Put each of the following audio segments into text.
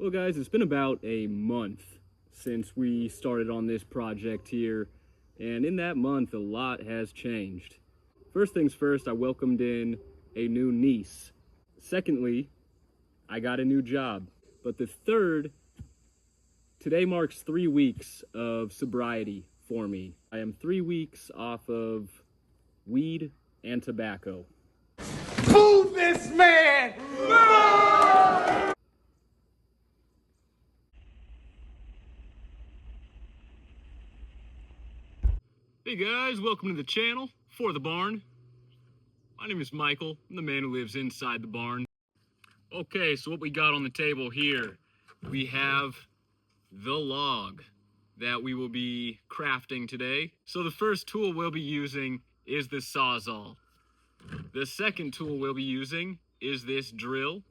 Well guys, it's been about a month since we started on this project here, and in that month a lot has changed. First things first, I welcomed in a new niece. Secondly, I got a new job. But the third, today marks 3 weeks of sobriety for me. I am 3 weeks off of weed and tobacco. Move this man! Hey guys, welcome to the channel, For the Barn. My name is Michael, I'm the man who lives inside the barn. Okay, so what we got on the table here, we have the log that we will be crafting today. So the first tool we'll be using is the Sawzall. The second tool we'll be using is this drill.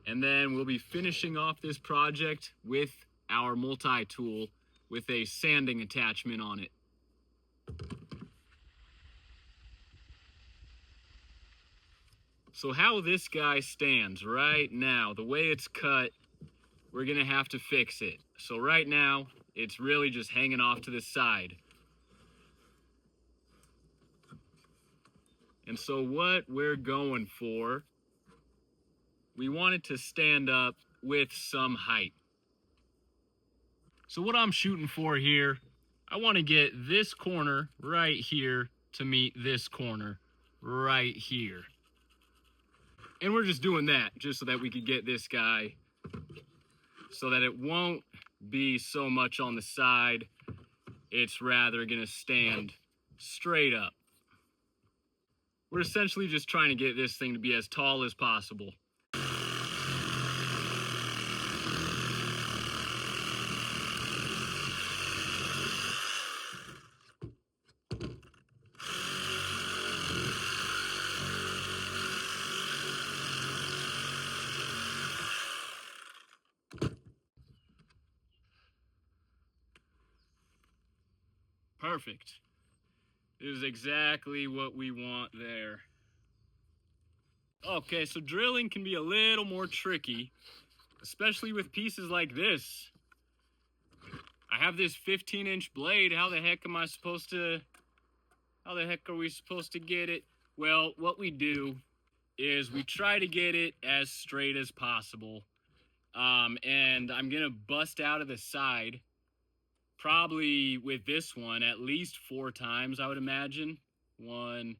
And then we'll be finishing off this project with our multi-tool with a sanding attachment on it. So how this guy stands right now, the way it's cut, we're gonna have to fix it. So right now, it's really just hanging off to the side. And so what we're going for, we want it to stand up with some height. So what I'm shooting for here, I want to get this corner right here to meet this corner right here. And we're just doing that just so that we could get this guy so that it won't be so much on the side. It's rather going to stand straight up. We're essentially just trying to get this thing to be as tall as possible. Perfect. This is exactly what we want there. Okay, so drilling can be a little more tricky, especially with pieces like this. I have this 15-inch blade. How the heck are we supposed to get it? Well, what we do is we try to get it as straight as possible. And I'm gonna bust out of the side, probably with this one, at least 4 times, I would imagine. 1,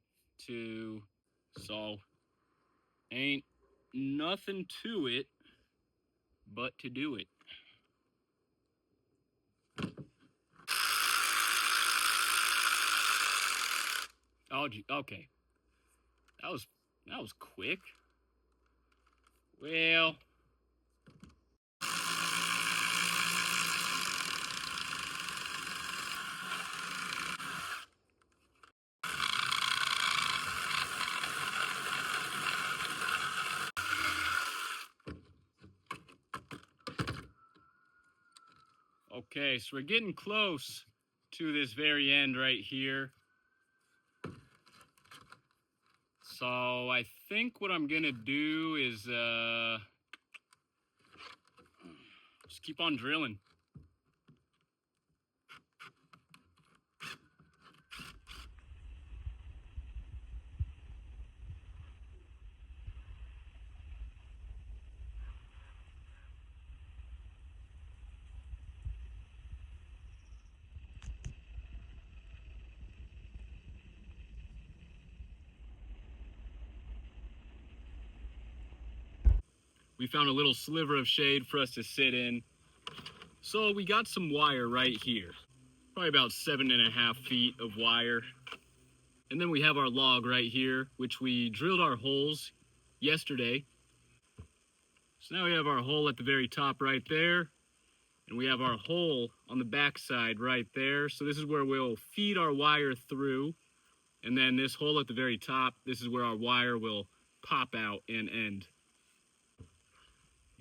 2, so ain't nothing to it but to do it. Oh, okay. That was quick. Well, okay, so we're getting close to this very end right here. So I think what I'm gonna do is just keep on drilling. We found a little sliver of shade for us to sit in. So we got some wire right here. Probably about 7.5 feet of wire. And then we have our log right here, which we drilled our holes yesterday. So now we have our hole at the very top right there. And we have our hole on the back side right there. So this is where we'll feed our wire through. And then this hole at the very top, this is where our wire will pop out and end.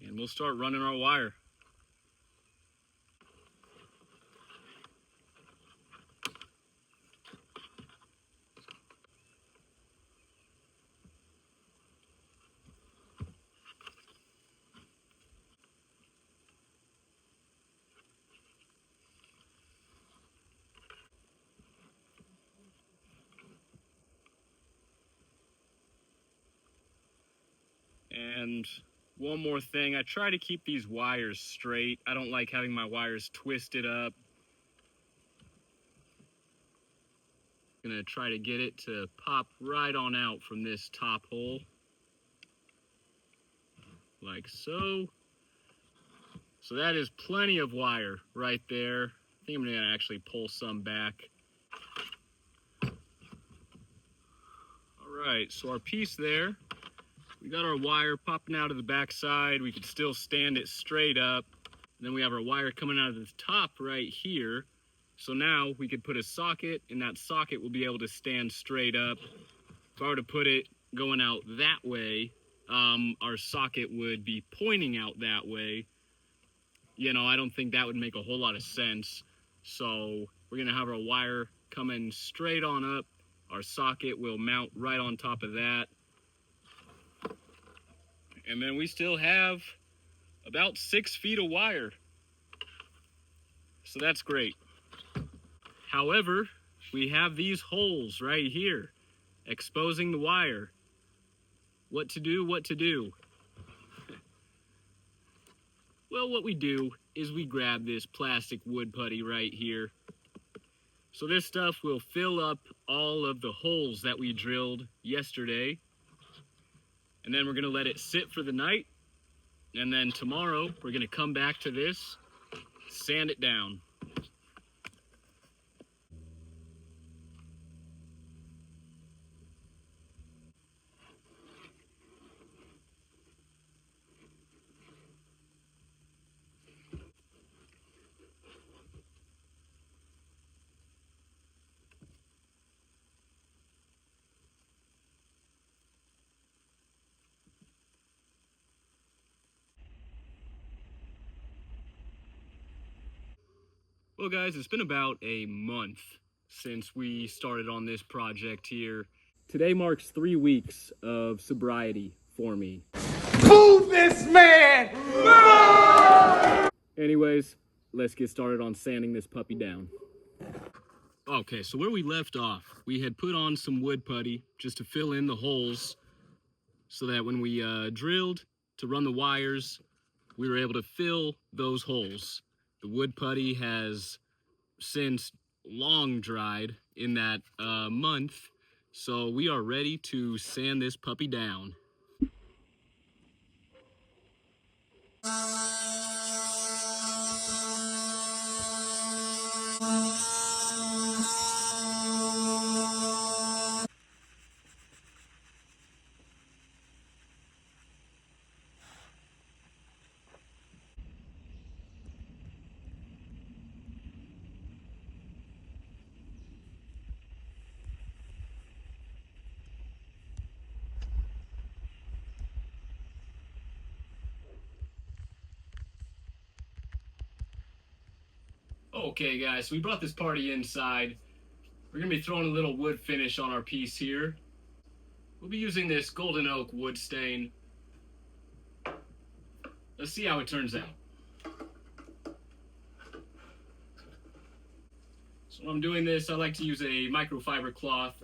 And we'll start running our wire. And one more thing, I try to keep these wires straight. I don't like having my wires twisted up. Gonna try to get it to pop right on out from this top hole. Like so. So that is plenty of wire right there. I think I'm gonna actually pull some back. Alright, so our piece there, we got our wire popping out of the back side. We could still stand it straight up. And then we have our wire coming out of the top right here. So now we could put a socket, and that socket will be able to stand straight up. If I were to put it going out that way, our socket would be pointing out that way. You know, I don't think that would make a whole lot of sense. So we're gonna have our wire coming straight on up. Our socket will mount right on top of that. And then we still have about 6 feet of wire. So that's great. However, we have these holes right here exposing the wire. What to do, what to do? Well, what we do is we grab this plastic wood putty right here. So this stuff will fill up all of the holes that we drilled yesterday. And then we're gonna let it sit for the night. And then tomorrow, we're gonna come back to this, sand it down. Well guys, it's been about a month since we started on this project here. Today marks 3 weeks of sobriety for me. Move this man! Anyways, let's get started on sanding this puppy down. Okay, so where we left off, we had put on some wood putty just to fill in the holes so that when we drilled to run the wires, we were able to fill those holes. The wood putty has since long dried in that month, so we are ready to sand this puppy down. Okay guys, so we brought this party inside. We're gonna be throwing a little wood finish on our piece here. We'll be using this golden oak wood stain. Let's see how it turns out. So when I'm doing this, I like to use a microfiber cloth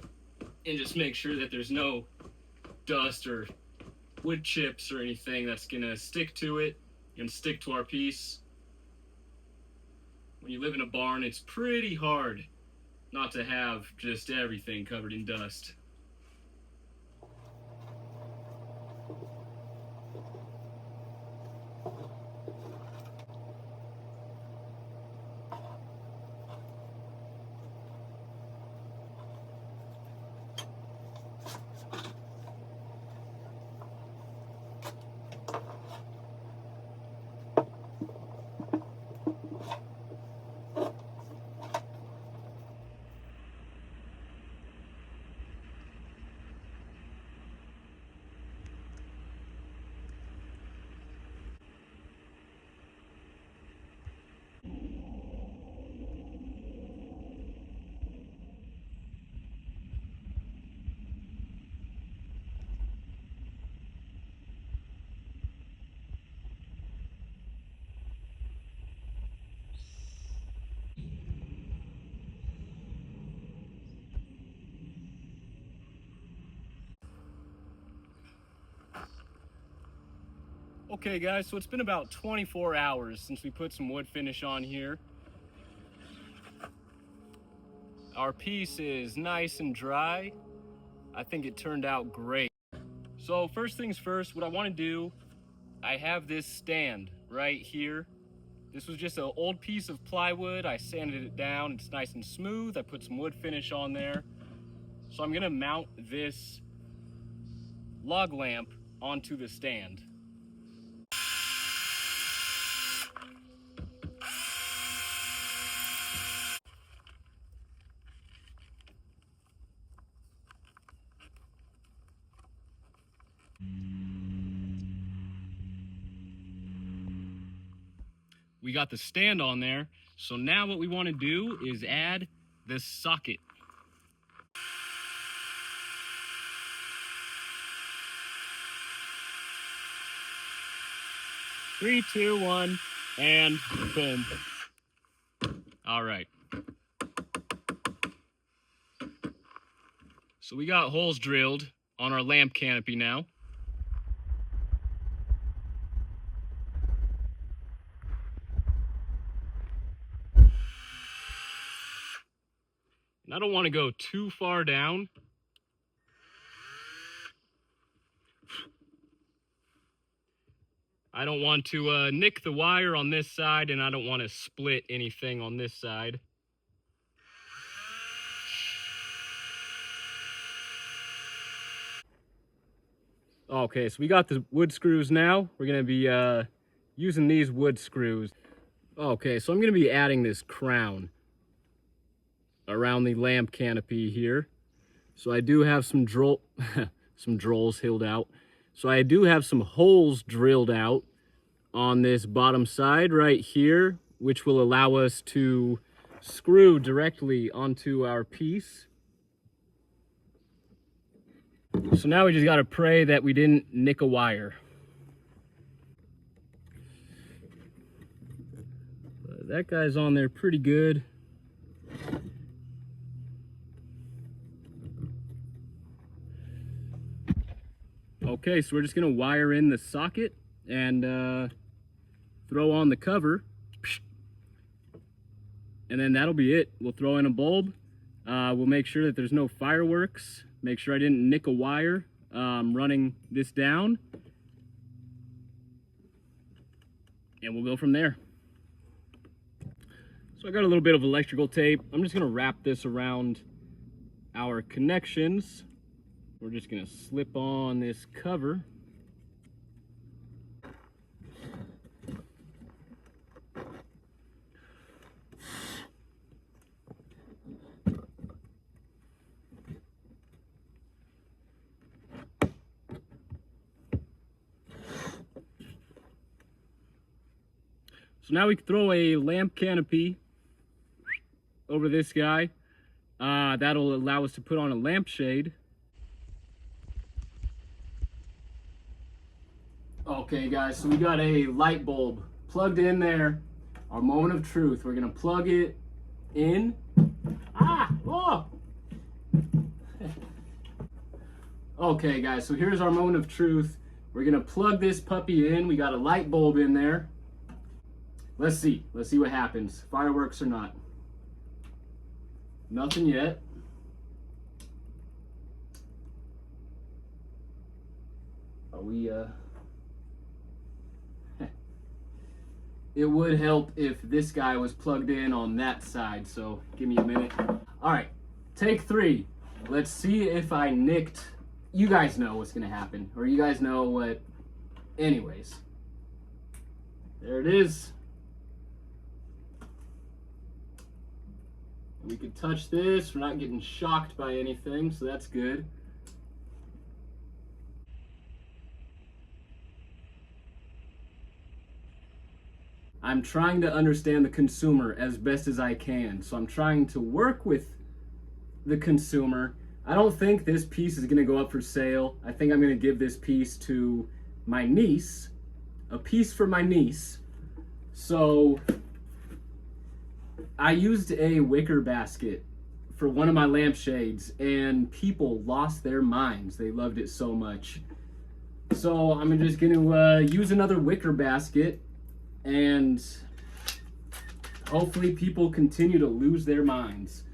and just make sure that there's no dust or wood chips or anything that's gonna stick to it and stick to our piece. When you live in a barn, it's pretty hard not to have just everything covered in dust. Okay guys, so it's been about 24 hours since we put some wood finish on here. Our piece is nice and dry. I think it turned out great. So first things first, what I want to do, I have this stand right here. This was just an old piece of plywood. I sanded it down. It's nice and smooth. I put some wood finish on there. So I'm gonna mount this log lamp onto the stand. We got the stand on there. So now what we want to do is add this socket. 3, 2, 1, and boom. All right. So we got holes drilled on our lamp canopy now. And I don't want to go too far down. I don't want to nick the wire on this side, and I don't want to split anything on this side. Okay, so we got the wood screws now. We're going to be using these wood screws. Okay, so I'm going to be adding this crown around the lamp canopy here. So I do have some drills hilled out. So I do have some holes drilled out on this bottom side right here, which will allow us to screw directly onto our piece. So now we just got to pray that we didn't nick a wire. That guy's on there pretty good. Okay, so we're just going to wire in the socket and throw on the cover. And then that'll be it. We'll throw in a bulb. We'll make sure that there's no fireworks. Make sure I didn't nick a wire running this down. And we'll go from there. So I got a little bit of electrical tape. I'm just going to wrap this around our connections. We're just going to slip on this cover. So now we can throw a lamp canopy over this guy. That'll allow us to put on a lampshade. Okay guys, so we got a light bulb plugged in there. Our moment of truth. We're gonna plug it in. Okay guys, so here's our moment of truth. We're gonna plug this puppy in. We got a light bulb in there. Let's see what happens. Fireworks or not. Nothing yet. Are we It would help if this guy was plugged in on that side, so give me a minute. All right, take 3. Let's see if I nicked. You guys know what's gonna happen, or you guys know what. Anyways, there it is. We could touch this. We're not getting shocked by anything, so that's good. I'm trying to understand the consumer as best as I can. So I'm trying to work with the consumer. I don't think this piece is gonna go up for sale. I think I'm gonna give this piece to my niece, a piece for my niece. So I used a wicker basket for one of my lampshades and people lost their minds. They loved it so much. So I'm just gonna use another wicker basket, and hopefully people continue to lose their minds.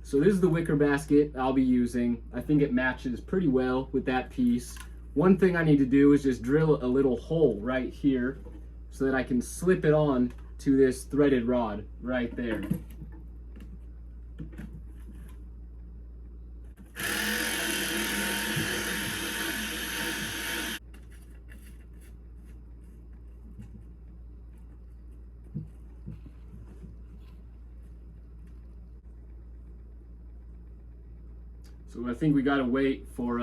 So this is the wicker basket I'll be using. I think it matches pretty well with that piece. One thing I need to do is just drill a little hole right here so that I can slip it on to this threaded rod right there. So I think we gotta wait for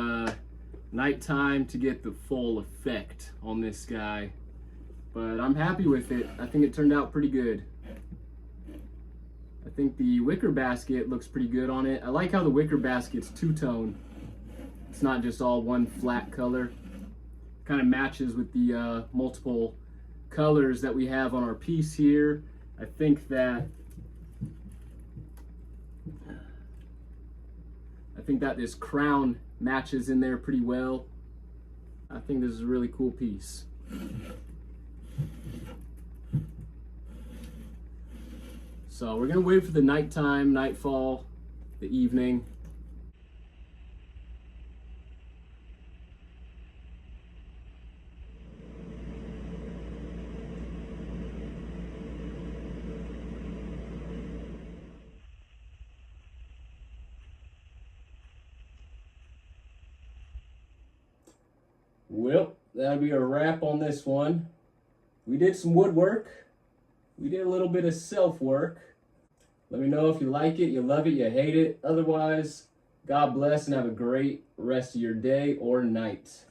nighttime to get the full effect on this guy. But I'm happy with it. I think it turned out pretty good. I think the wicker basket looks pretty good on it. I like how the wicker basket's two-tone. It's not just all one flat color. Kind of matches with the multiple colors that we have on our piece here. I think that this crown matches in there pretty well. I think this is a really cool piece. So we're gonna wait for the nighttime, nightfall, the evening. Well, that'll be a wrap on this one. We did some woodwork. We did a little bit of self-work. Let me know if you like it, you love it, you hate it. Otherwise, God bless and have a great rest of your day or night.